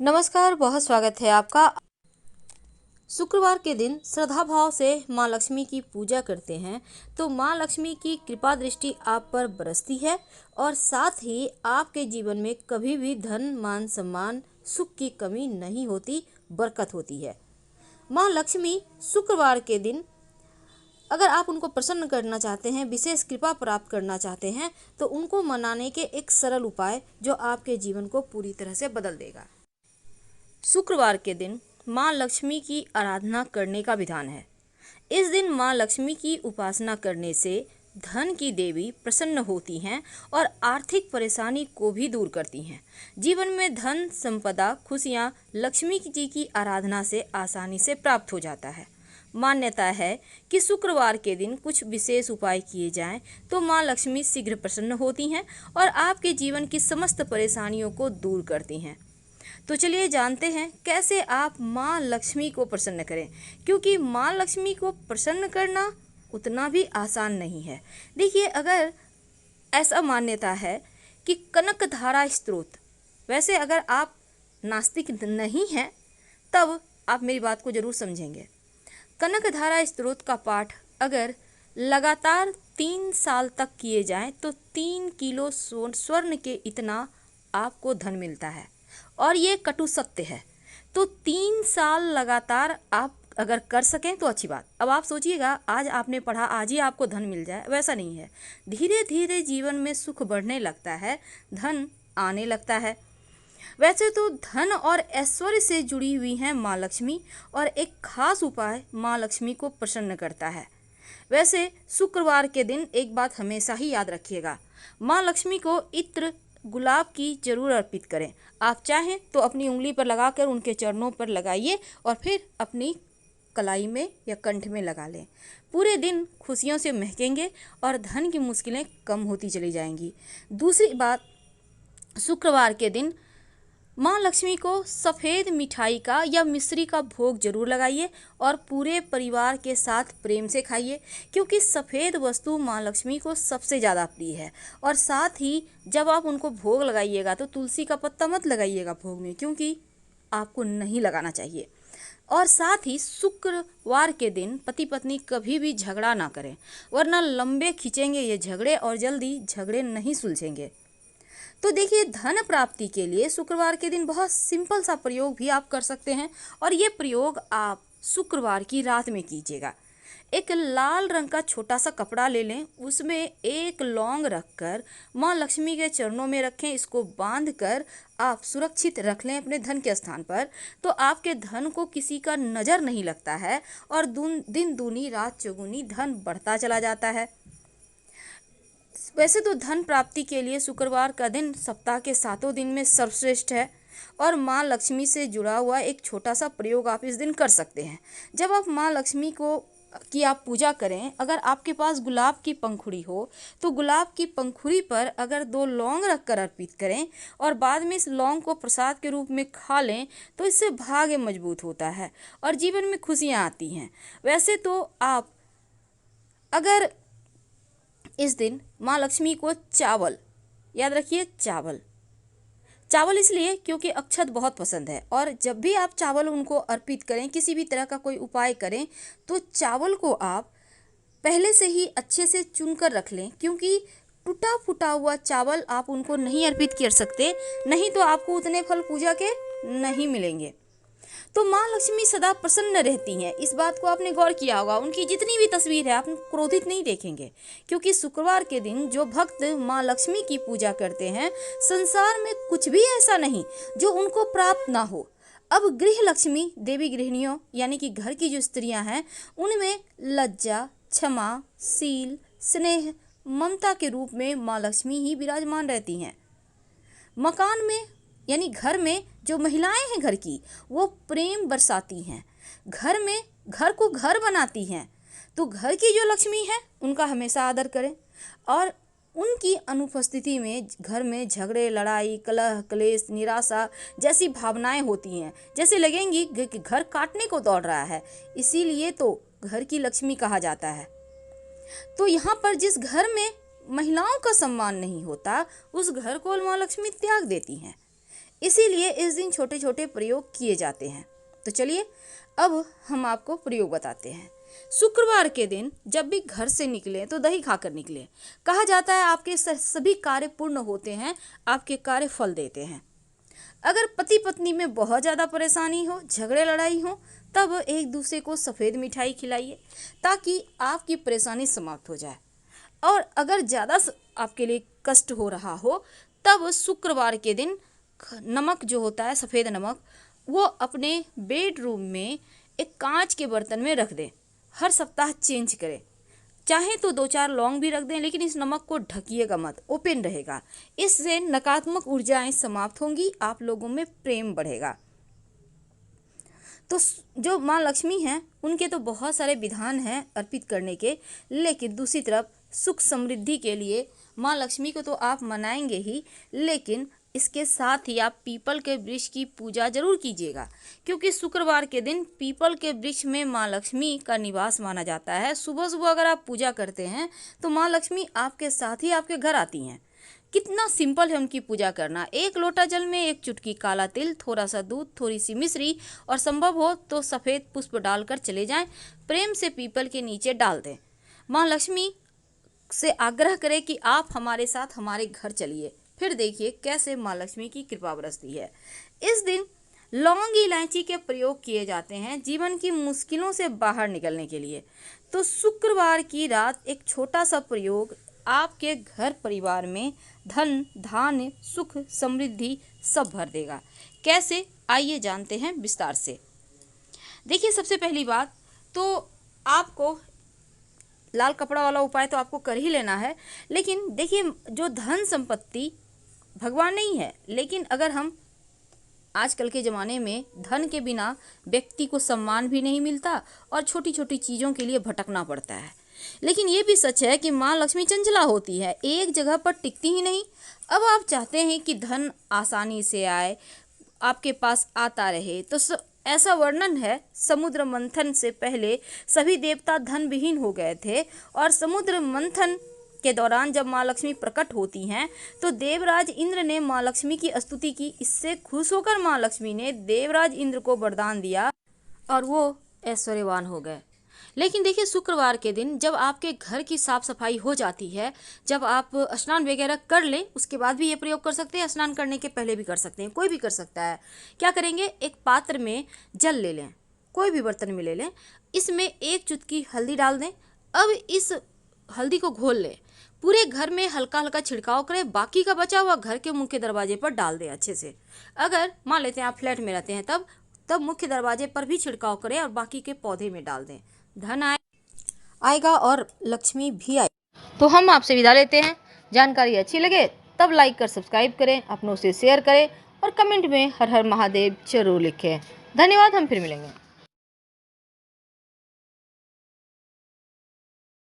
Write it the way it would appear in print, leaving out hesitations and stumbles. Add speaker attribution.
Speaker 1: नमस्कार, बहुत स्वागत है आपका। शुक्रवार के दिन श्रद्धा भाव से माँ लक्ष्मी की पूजा करते हैं तो माँ लक्ष्मी की कृपा दृष्टि आप पर बरसती है और साथ ही आपके जीवन में कभी भी धन मान सम्मान सुख की कमी नहीं होती, बरकत होती है। माँ लक्ष्मी शुक्रवार के दिन अगर आप उनको प्रसन्न करना चाहते हैं, विशेष कृपा प्राप्त करना चाहते हैं, तो उनको मनाने के एक सरल उपाय जो आपके जीवन को पूरी तरह से बदल देगा। शुक्रवार के दिन माँ लक्ष्मी की आराधना करने का विधान है। इस दिन माँ लक्ष्मी की उपासना करने से धन की देवी प्रसन्न होती हैं और आर्थिक परेशानी को भी दूर करती हैं। जीवन में धन संपदा खुशियाँ लक्ष्मी जी की आराधना से आसानी से प्राप्त हो जाता है। मान्यता है कि शुक्रवार के दिन कुछ विशेष उपाय किए जाएं तो माँ लक्ष्मी शीघ्र प्रसन्न होती हैं और आपके जीवन की समस्त परेशानियों को दूर करती हैं। तो चलिए जानते हैं कैसे आप माँ लक्ष्मी को प्रसन्न करें, क्योंकि माँ लक्ष्मी को प्रसन्न करना उतना भी आसान नहीं है। देखिए, अगर ऐसा मान्यता है कि कनकधारा स्तोत्र, वैसे अगर आप नास्तिक नहीं हैं तब आप मेरी बात को ज़रूर समझेंगे। कनकधारा स्तोत्र का पाठ अगर लगातार 3 साल तक किए जाएं तो 3 किलो स्वर्ण के इतना आपको धन मिलता है और ये कटु सत्य है। तो 3 साल लगातार आप अगर कर सकें तो अच्छी बात। अब आप सोचिएगा, आज आपने पढ़ा आज ही आपको धन मिल जाए, वैसा नहीं है। धीरे धीरे जीवन में सुख बढ़ने लगता है, धन आने लगता है। वैसे तो धन और ऐश्वर्य से जुड़ी हुई हैं माँ लक्ष्मी और एक खास उपाय माँ लक्ष्मी को प्रसन्न करता है। वैसे शुक्रवार के दिन एक बात हमेशा ही याद रखिएगा, माँ लक्ष्मी को इत्र गुलाब की जरूर अर्पित करें। आप चाहें तो अपनी उंगली पर लगाकर उनके चरणों पर लगाइए और फिर अपनी कलाई में या कंठ में लगा लें। पूरे दिन खुशियों से महकेंगे और धन की मुश्किलें कम होती चली जाएंगी। दूसरी बात, शुक्रवार के दिन माँ लक्ष्मी को सफ़ेद मिठाई का या मिश्री का भोग जरूर लगाइए और पूरे परिवार के साथ प्रेम से खाइए, क्योंकि सफ़ेद वस्तु माँ लक्ष्मी को सबसे ज़्यादा प्रिय है। और साथ ही जब आप उनको भोग लगाइएगा तो तुलसी का पत्ता मत लगाइएगा भोग में, क्योंकि आपको नहीं लगाना चाहिए। और साथ ही शुक्रवार के दिन पति पत्नी कभी भी झगड़ा ना करें, वरना लंबे खींचेंगे ये झगड़े और जल्दी झगड़े नहीं सुलझेंगे। तो देखिए, धन प्राप्ति के लिए शुक्रवार के दिन बहुत सिंपल सा प्रयोग भी आप कर सकते हैं और ये प्रयोग आप शुक्रवार की रात में कीजिएगा। एक लाल रंग का छोटा सा कपड़ा ले लें, उसमें एक लौंग रखकर माँ लक्ष्मी के चरणों में रखें। इसको बांधकर आप सुरक्षित रख लें अपने धन के स्थान पर, तो आपके धन को किसी का नज़र नहीं लगता है और दिन दूनी रात चौगुनी धन बढ़ता चला जाता है। वैसे तो धन प्राप्ति के लिए शुक्रवार का दिन सप्ताह के 7 दिन में सर्वश्रेष्ठ है और माँ लक्ष्मी से जुड़ा हुआ एक छोटा सा प्रयोग आप इस दिन कर सकते हैं। जब आप माँ लक्ष्मी की आप पूजा करें, अगर आपके पास गुलाब की पंखुड़ी हो तो गुलाब की पंखुड़ी पर अगर 2 लौंग रखकर अर्पित करें और बाद में इस लौंग को प्रसाद के रूप में खा लें तो इससे भाग्य मजबूत होता है और जीवन में खुशियाँ आती हैं। वैसे तो आप अगर इस दिन माँ लक्ष्मी को चावल, याद रखिए चावल इसलिए क्योंकि अक्षत बहुत पसंद है और जब भी आप चावल उनको अर्पित करें, किसी भी तरह का कोई उपाय करें, तो चावल को आप पहले से ही अच्छे से चुनकर रख लें, क्योंकि टूटा फूटा हुआ चावल आप उनको नहीं अर्पित कर सकते, नहीं तो आपको उतने फल पूजा के नहीं मिलेंगे। तो माँ लक्ष्मी सदा प्रसन्न रहती हैं, इस बात को आपने गौर किया होगा। उनकी जितनी भी तस्वीर है आप क्रोधित नहीं देखेंगे, क्योंकि शुक्रवार के दिन जो भक्त माँ लक्ष्मी की पूजा करते हैं, संसार में कुछ भी ऐसा नहीं जो उनको प्राप्त ना हो। अब गृह लक्ष्मी देवी गृहिणियों यानी कि घर की जो स्त्रियां हैं, उनमें लज्जा, क्षमा, शील, स्नेह, ममता के रूप में माँ लक्ष्मी ही विराजमान रहती हैं। मकान में यानी घर में जो महिलाएं हैं घर की, वो प्रेम बरसाती हैं, घर को घर बनाती हैं। तो घर की जो लक्ष्मी है उनका हमेशा आदर करें और उनकी अनुपस्थिति में घर में झगड़े, लड़ाई, कलह, क्लेश, निराशा जैसी भावनाएं होती हैं, जैसे लगेंगी कि घर काटने को दौड़ रहा है। इसीलिए तो घर की लक्ष्मी कहा जाता है। तो यहाँ पर जिस घर में महिलाओं का सम्मान नहीं होता, उस घर को माँ लक्ष्मी त्याग देती हैं। इसीलिए इस दिन छोटे छोटे प्रयोग किए जाते हैं। तो चलिए अब हम आपको प्रयोग बताते हैं। शुक्रवार के दिन जब भी घर से निकले तो दही खाकर निकले। कहा जाता है आपके सभी कार्य पूर्ण होते हैं, आपके कार्य फल देते हैं। अगर पति पत्नी में बहुत ज़्यादा परेशानी हो, झगड़े लड़ाई हो, तब एक दूसरे को सफ़ेद मिठाई खिलाइए ताकि आपकी परेशानी समाप्त हो जाए। और अगर ज़्यादा आपके लिए कष्ट हो रहा हो तब शुक्रवार के दिन नमक जो होता है, सफ़ेद नमक, वो अपने बेडरूम में एक कांच के बर्तन में रख दें। हर सप्ताह चेंज करें। चाहे तो 2-4 लौंग भी रख दें, लेकिन इस नमक को ढकिएगा मत, ओपन रहेगा। इससे नकारात्मक ऊर्जाएं समाप्त होंगी, आप लोगों में प्रेम बढ़ेगा। तो जो माँ लक्ष्मी हैं उनके तो बहुत सारे विधान हैं अर्पित करने के, लेकिन दूसरी तरफ सुख समृद्धि के लिए माँ लक्ष्मी को तो आप मनाएंगे ही, लेकिन इसके साथ ही आप पीपल के वृक्ष की पूजा जरूर कीजिएगा, क्योंकि शुक्रवार के दिन पीपल के वृक्ष में माँ लक्ष्मी का निवास माना जाता है। सुबह सुबह अगर आप पूजा करते हैं तो माँ लक्ष्मी आपके साथ ही आपके घर आती हैं। कितना सिंपल है उनकी पूजा करना। 1 लोटा जल में 1 चुटकी काला तिल, थोड़ा सा दूध, थोड़ी सी मिश्री और संभव हो तो सफ़ेद पुष्प डालकर चले जाएं। प्रेम से पीपल के नीचे डाल दें। माँ लक्ष्मी से आग्रह करें कि आप हमारे साथ हमारे घर चलिए, फिर देखिए कैसे माँ लक्ष्मी की कृपा बरसती है। इस दिन लौंग इलायची के प्रयोग किए जाते हैं जीवन की मुश्किलों से बाहर निकलने के लिए। तो शुक्रवार की रात एक छोटा सा प्रयोग आपके घर परिवार में धन, धान्य, सुख, समृद्धि सब भर देगा। कैसे, आइए जानते हैं विस्तार से। देखिए, सबसे पहली बात तो आपको लाल कपड़ा वाला उपाय तो आपको कर ही लेना है, लेकिन देखिए जो धन संपत्ति भगवान नहीं है, लेकिन अगर हम आजकल के ज़माने में धन के बिना व्यक्ति को सम्मान भी नहीं मिलता और छोटी छोटी चीज़ों के लिए भटकना पड़ता है। लेकिन ये भी सच है कि माँ लक्ष्मी चंचला होती है, एक जगह पर टिकती ही नहीं। अब आप चाहते हैं कि धन आसानी से आए, आपके पास आता रहे, तो ऐसा वर्णन है, समुद्र मंथन से पहले सभी देवता धन विहीन हो गए थे और समुद्र मंथन के दौरान जब माँ लक्ष्मी प्रकट होती हैं तो देवराज इंद्र ने माँ लक्ष्मी की स्तुति की। इससे खुश होकर माँ लक्ष्मी ने देवराज इंद्र को वरदान दिया और वो ऐश्वर्यवान हो गए। लेकिन देखिए, शुक्रवार के दिन जब आपके घर की साफ सफाई हो जाती है, जब आप स्नान वगैरह कर लें, उसके बाद भी ये प्रयोग कर सकते हैं, स्नान करने के पहले भी कर सकते हैं, कोई भी कर सकता है। क्या करेंगे, एक पात्र में जल ले लें, कोई भी बर्तन में ले लें, इसमें 1 चुटकी हल्दी डाल दें। अब इस हल्दी को घोल लें, पूरे घर में हल्का हल्का छिड़काव करें, बाकी का बचा हुआ घर के मुख्य दरवाजे पर डाल दें अच्छे से। अगर मान लेते हैं आप फ्लैट में रहते हैं तब मुख्य दरवाजे पर भी छिड़काव करें और बाकी के पौधे में डाल दें। धन आएगा और लक्ष्मी भी आएगी। तो हम आपसे विदा लेते हैं। जानकारी अच्छी लगे तब लाइक कर सब्सक्राइब करें, अपनों से शेयर करें और कमेंट में हर हर महादेव जरूर लिखें। धन्यवाद, हम फिर मिलेंगे।